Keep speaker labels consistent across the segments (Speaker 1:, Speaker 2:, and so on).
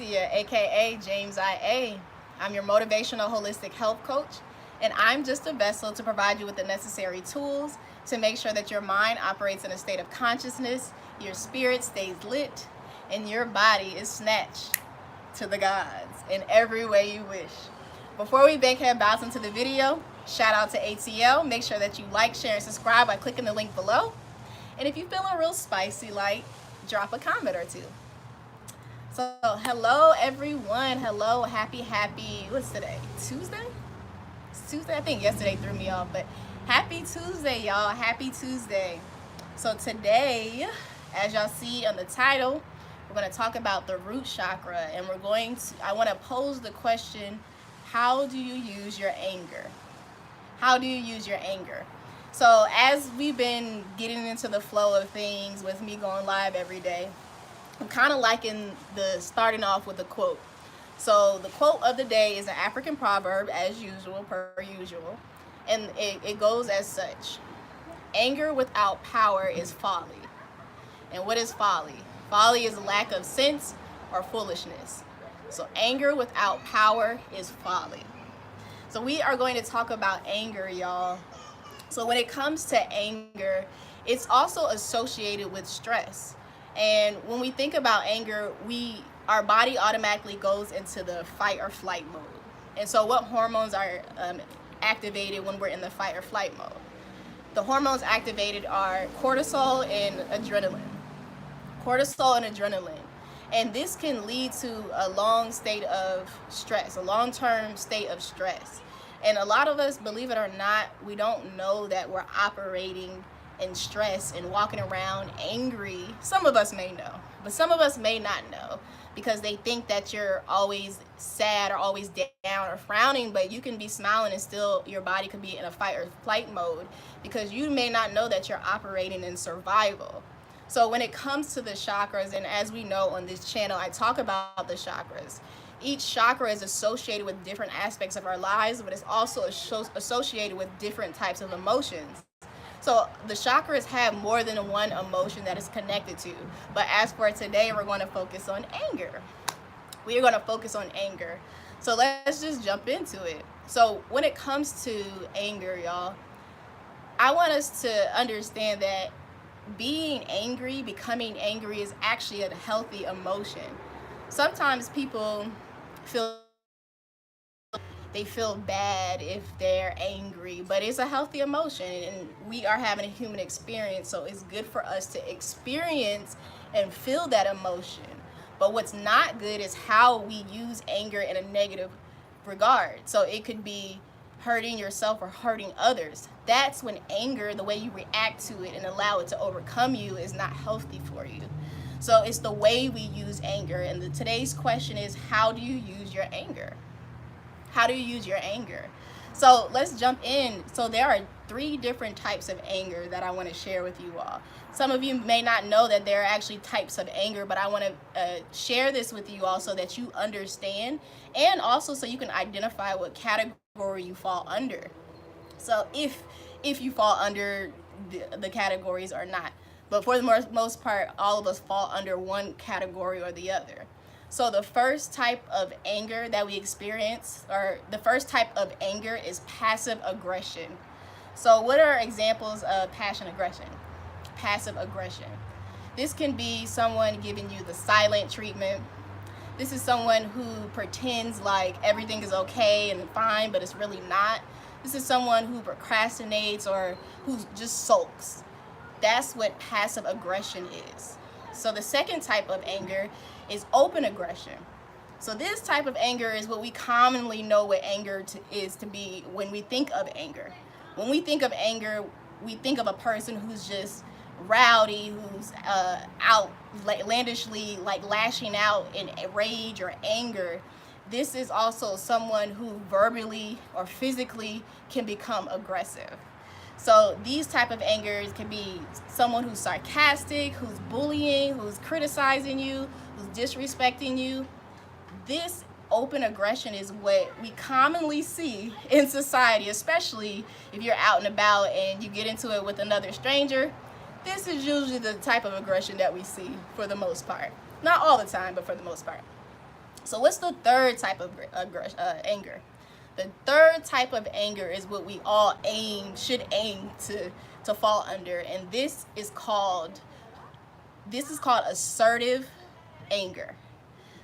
Speaker 1: Alicia, aka James IA. I'm your motivational holistic health coach, and I'm just a vessel to provide you with the necessary tools to make sure that your mind operates in a state of consciousness, your spirit stays lit, and your body is snatched to the gods in every way you wish. Before we bang head bounce into the video, shout out to ATL. Make sure that you like, share, and subscribe by clicking the link below. And if you're feeling real spicy, like, drop a comment or two. So, hello everyone. Hello, happy, what's today? Tuesday? It's Tuesday? I think yesterday threw me off, but happy Tuesday, y'all. Happy Tuesday. So today, as y'all see on the title, we're going to talk about the root chakra, and I want to pose the question, how do you use your anger? How do you use your anger? So as we've been getting into the flow of things with me going live every day, I'm kind of liking starting off with a quote. So the quote of the day is an African proverb, as usual, per usual, and it goes as such: anger without power is folly. And what is folly? Folly is a lack of sense or foolishness. So anger without power is folly. So we are going to talk about anger, y'all. So when it comes to anger, it's also associated with stress. And when we think about anger, our body automatically goes into the fight or flight mode. And so what hormones are activated when we're in the fight or flight mode? The hormones activated are cortisol and adrenaline. Cortisol and adrenaline. And this can lead to a long state of stress, a long-term state of stress. And a lot of us, believe it or not, we don't know that we're operating in stress and walking around angry. Some of us may know, but some of us may not know, because they think that you're always sad or always down or frowning, but you can be smiling and still your body could be in a fight or flight mode, because you may not know that you're operating in survival. So when it comes to the chakras, and as we know on this channel, I talk about the chakras. Each chakra is associated with different aspects of our lives, but it's also associated with different types of emotions. So the chakras have more than one emotion that is connected to. But as for today, we're going to focus on anger. We are going to focus on anger. So let's just jump into it. So when it comes to anger, y'all, I want us to understand that being angry, becoming angry, is actually a healthy emotion. Sometimes people feel bad if they're angry, but it's a healthy emotion, and we are having a human experience, so it's good for us to experience and feel that emotion. But what's not good is how we use anger in a negative regard. So it could be hurting yourself or hurting others. That's when anger, the way you react to it and allow it to overcome you, is not healthy for you. So it's the way we use anger. And today's question is, how do you use your anger? How do you use your anger? So let's jump in. So there are 3 different types of anger that I want to share with you all. Some of you may not know that there are actually types of anger, but I want to share this with you all so that you understand, and also so you can identify what category you fall under. So if you fall under the categories or not. But for the most part, all of us fall under one category or the other. So the first type of anger that we experience, or the first type of anger, is passive aggression. So what are examples of passive aggression? This can be someone giving you the silent treatment. This is someone who pretends like everything is okay and fine, but it's really not. This is someone who procrastinates or who just sulks. That's what passive aggression is. So the second type of anger is open aggression. So this type of anger is what we commonly know what anger is to be when we think of anger. When we think of anger, we think of a person who's just rowdy, who's outlandishly like lashing out in rage or anger. This is also someone who verbally or physically can become aggressive. So these type of angers can be someone who's sarcastic, who's bullying, who's criticizing you, who's disrespecting you. This open aggression is what we commonly see in society, especially if you're out and about and you get into it with another stranger. This is usually the type of aggression that we see for the most part. Not all the time, but for the most part. So what's the third type of anger? The third type of anger is what we all should aim to fall under, and this is called assertive anger.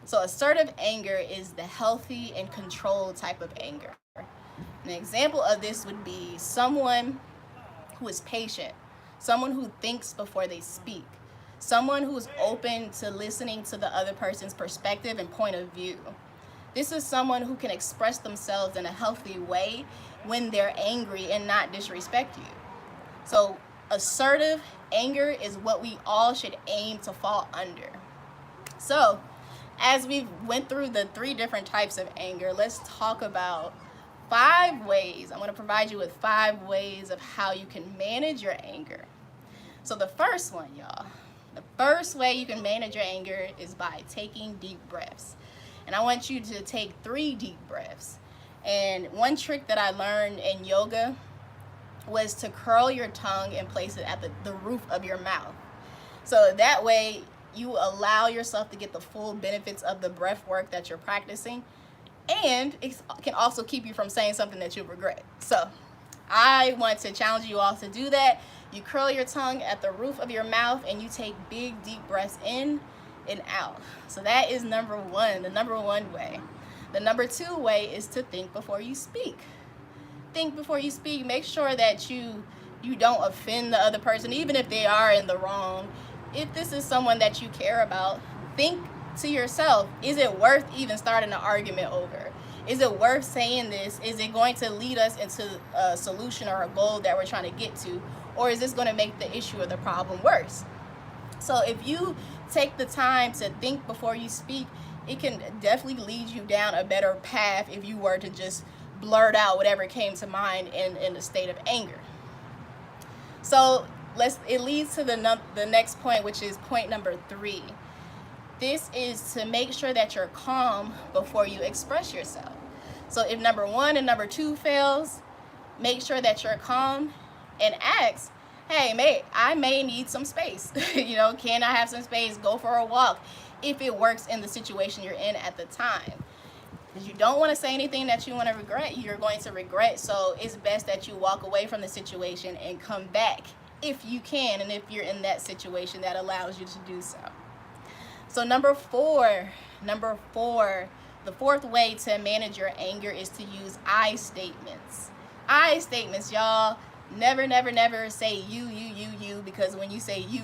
Speaker 1: So assertive anger is the healthy and controlled type of anger. An example of this would be someone who is patient, someone who thinks before they speak, someone who is open to listening to the other person's perspective and point of view. This is someone who can express themselves in a healthy way when they're angry and not disrespect you. So assertive anger is what we all should aim to fall under. So as we went through the 3 different types of anger, let's talk about 5 ways. I'm going to provide you with 5 ways of how you can manage your anger. So the first one, y'all, the first way you can manage your anger is by taking deep breaths. And I want you to take 3 deep breaths. And one trick that I learned in yoga was to curl your tongue and place it at the roof of your mouth. So that way you allow yourself to get the full benefits of the breath work that you're practicing. And it can also keep you from saying something that you'll regret. So I want to challenge you all to do that. You curl your tongue at the roof of your mouth and you take big, deep breaths in and out. So that is number 1, the number 1 way. The number 2 way is to think before you speak. Think before you speak. Make sure that you don't offend the other person, even if they are in the wrong. If this is someone that you care about, think to yourself, is it worth even starting an argument over? Is it worth saying this? Is it going to lead us into a solution or a goal that we're trying to get to? Or is this going to make the issue or the problem worse? So if you take the time to think before you speak, it can definitely lead you down a better path if you were to just blurt out whatever came to mind in a state of anger. So it leads to the next point, which is point number 3. This is to make sure that you're calm before you express yourself. So if number 1 and number 2 fails, make sure that you're calm and ask, hey, mate, I may need some space. Can I have some space? Go for a walk if it works in the situation you're in at the time. Because you don't want to say anything that you're going to regret. So it's best that you walk away from the situation and come back if you can, and if you're in that situation that allows you to do so. So number 4, the 4th way to manage your anger is to use I statements. I statements, y'all. Never, never, never say you, because when you say you,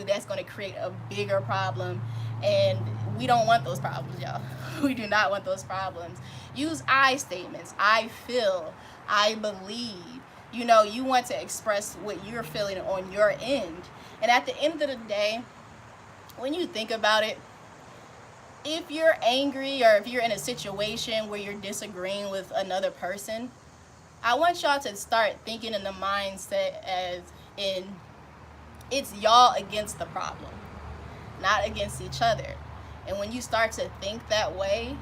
Speaker 1: that's going to create a bigger problem. And we don't want those problems, y'all. We do not want those problems. Use I statements. I feel, I believe. You want to express what you're feeling on your end. And at the end of the day, when you think about it, if you're angry or if you're in a situation where you're disagreeing with another person, I want y'all to start thinking in the mindset as in it's y'all against the problem, not against each other. And when you start to think that way,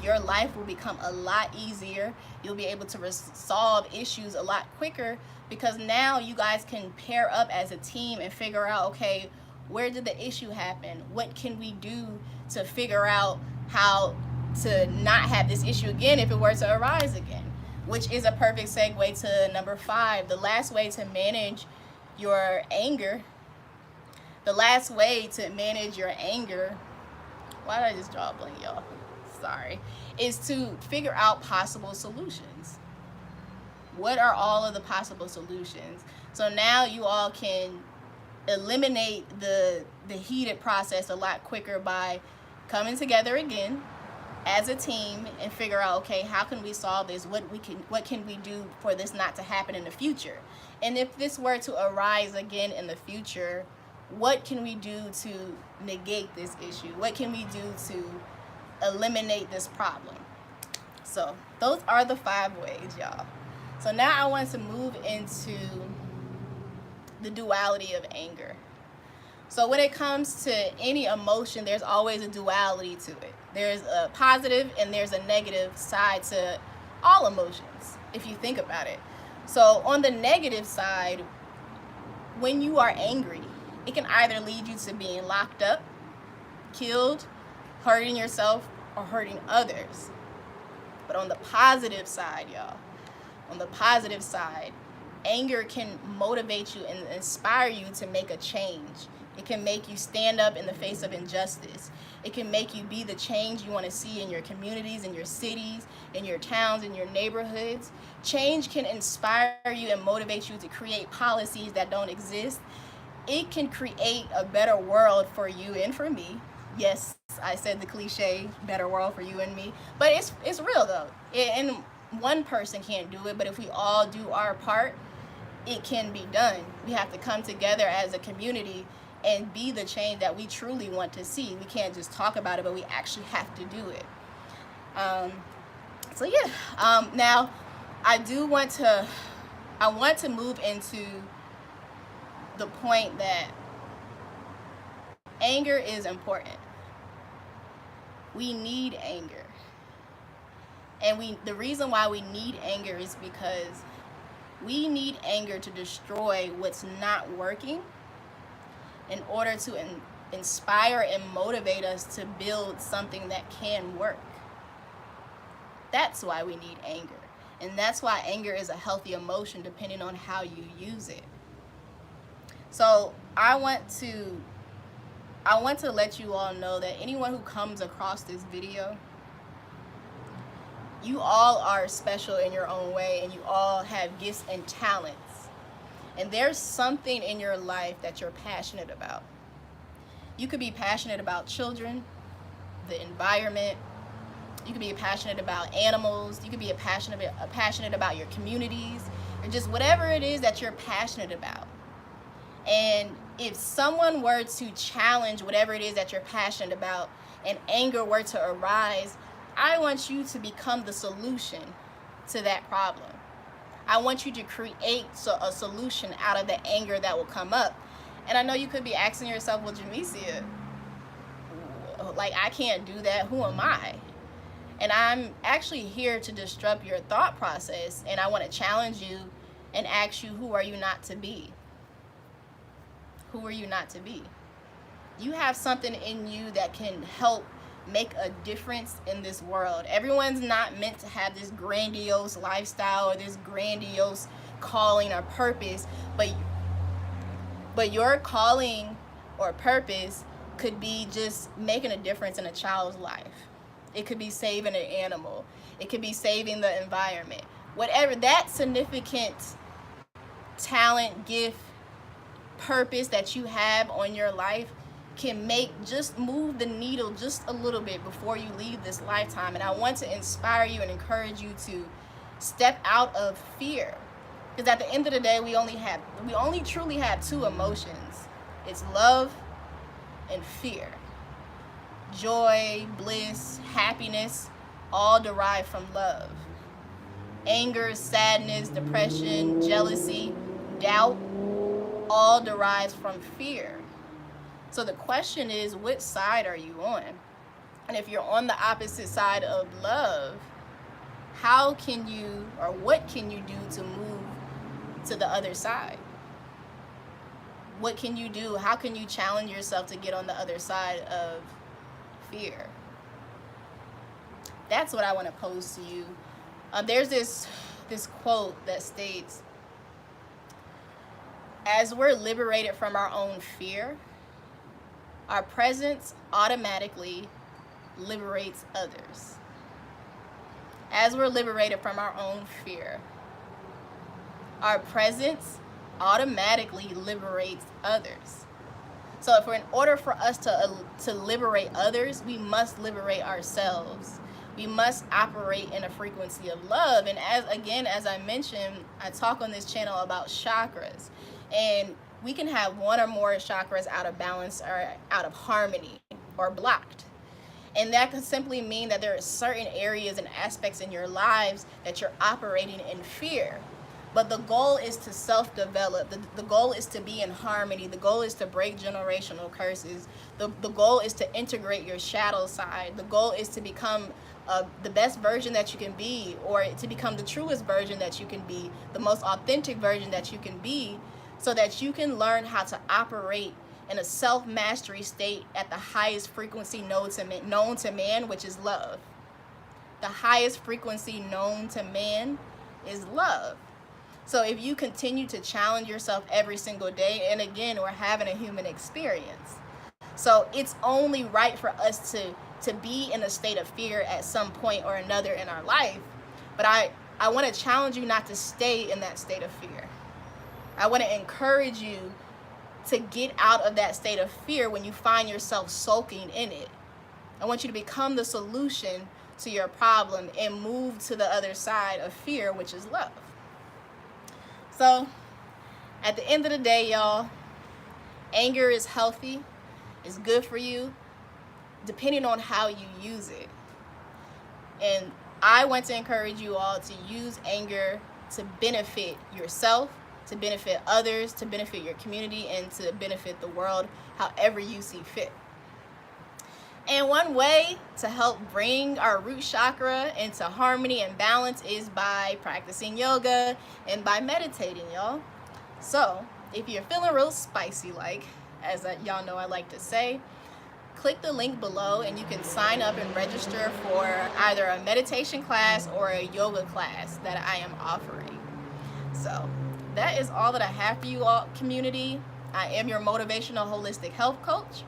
Speaker 1: your life will become a lot easier. You'll be able to solve issues a lot quicker because now you guys can pair up as a team and figure out, okay, where did the issue happen? What can we do to figure out how to not have this issue again if it were to arise again? Which is a perfect segue to number 5, the last way to manage your anger. The last way to manage your anger, why did I just draw a blank, y'all? Sorry, is to figure out possible solutions. What are all of the possible solutions? So now you all can eliminate the heated process a lot quicker by coming together again as a team and figure out, okay, how can we solve this? What can we do for this not to happen in the future? And if this were to arise again in the future, what can we do to negate this issue? What can we do to eliminate this problem? So those are the 5 ways, y'all. So now I want to move into the duality of anger. So when it comes to any emotion, there's always a duality to it. There's a positive and there's a negative side to all emotions, if you think about it. So on the negative side, when you are angry, it can either lead you to being locked up, killed, hurting yourself, or hurting others. But on the positive side, y'all, on the positive side, anger can motivate you and inspire you to make a change. It can make you stand up in the face of injustice. It can make you be the change you want to see in your communities, in your cities, in your towns, in your neighborhoods. Change can inspire you and motivate you to create policies that don't exist. It can create a better world for you and for me. Yes, I said the cliche, better world for you and me. But it's real though. And one person can't do it, but if we all do our part, it can be done. We have to come together as a community and be the change that we truly want to see. We can't just talk about it, but we actually have to do it. So yeah. Now, I want to move into the point that anger is important. We need anger. And the reason why we need anger is because we need anger to destroy what's not working in order to inspire and motivate us to build something that can work. That's why we need anger. And that's why anger is a healthy emotion depending on how you use it. So I want to let you all know that anyone who comes across this video, you all are special in your own way, and you all have gifts and talents. And there's something in your life that you're passionate about. You could be passionate about children, the environment. You could be passionate about animals. You could be passionate about your communities, or just whatever it is that you're passionate about. And if someone were to challenge whatever it is that you're passionate about and anger were to arise, I want you to become the solution to that problem. I want you to create a solution out of the anger that will come up. And I know you could be asking yourself, well, Jamesia, like, I can't do that. Who am I? And I'm actually here to disrupt your thought process. And I want to challenge you and ask you, who are you not to be? Who are you not to be? You have something in you that can help make a difference in this world. Everyone's not meant to have this grandiose lifestyle or this grandiose calling or purpose, but your calling or purpose could be just making a difference in a child's life. It could be saving an animal. It could be saving the environment. Whatever that significant talent, gift, purpose that you have on your life can just move the needle just a little bit before you leave this lifetime. And I want to inspire you and encourage you to step out of fear. Because at the end of the day, we only truly have two emotions. It's love and fear. Joy, bliss, happiness, all derived from love. Anger, sadness, depression, jealousy, doubt, all derives from fear. So the question is, which side are you on? And if you're on the opposite side of love, how can you, or what can you do to move to the other side? What can you do? How can you challenge yourself to get on the other side of fear? That's what I want to pose to you. There's this quote that states, as we're liberated from our own fear, our presence automatically liberates others. As we're liberated from our own fear, our presence automatically liberates others. So in order for us to liberate others, we must liberate ourselves. We must operate in a frequency of love. And as I mentioned, I talk on this channel about chakras. And we can have one or more chakras out of balance or out of harmony or blocked. And that could simply mean that there are certain areas and aspects in your lives that you're operating in fear. But the goal is to self-develop. The goal is to be in harmony. The goal is to break generational curses. The goal is to integrate your shadow side. The goal is to become the best version that you can be, or to become the truest version that you can be, the most authentic version that you can be, so that you can learn how to operate in a self-mastery state at the highest frequency known to man, which is love. The highest frequency known to man is love. So if you continue to challenge yourself every single day, and again, we're having a human experience. So it's only right for us to be in a state of fear at some point or another in our life. But I want to challenge you not to stay in that state of fear. I want to encourage you to get out of that state of fear when you find yourself sulking in it. I want you to become the solution to your problem and move to the other side of fear, which is love. So at the end of the day, y'all, anger is healthy. It's good for you, depending on how you use it. And I want to encourage you all to use anger to benefit yourself, to benefit others, to benefit your community, and to benefit the world however you see fit. And one way to help bring our root chakra into harmony and balance is by practicing yoga and by meditating, y'all. So if you're feeling real spicy, like, as y'all know I like to say, click the link below and you can sign up and register for either a meditation class or a yoga class that I am offering. So that is all that I have for you all, community. I am your motivational holistic health coach.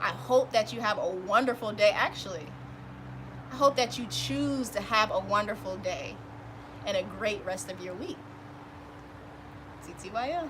Speaker 1: I hope that you have a wonderful day. Actually, I hope that you choose to have a wonderful day and a great rest of your week. TTYL.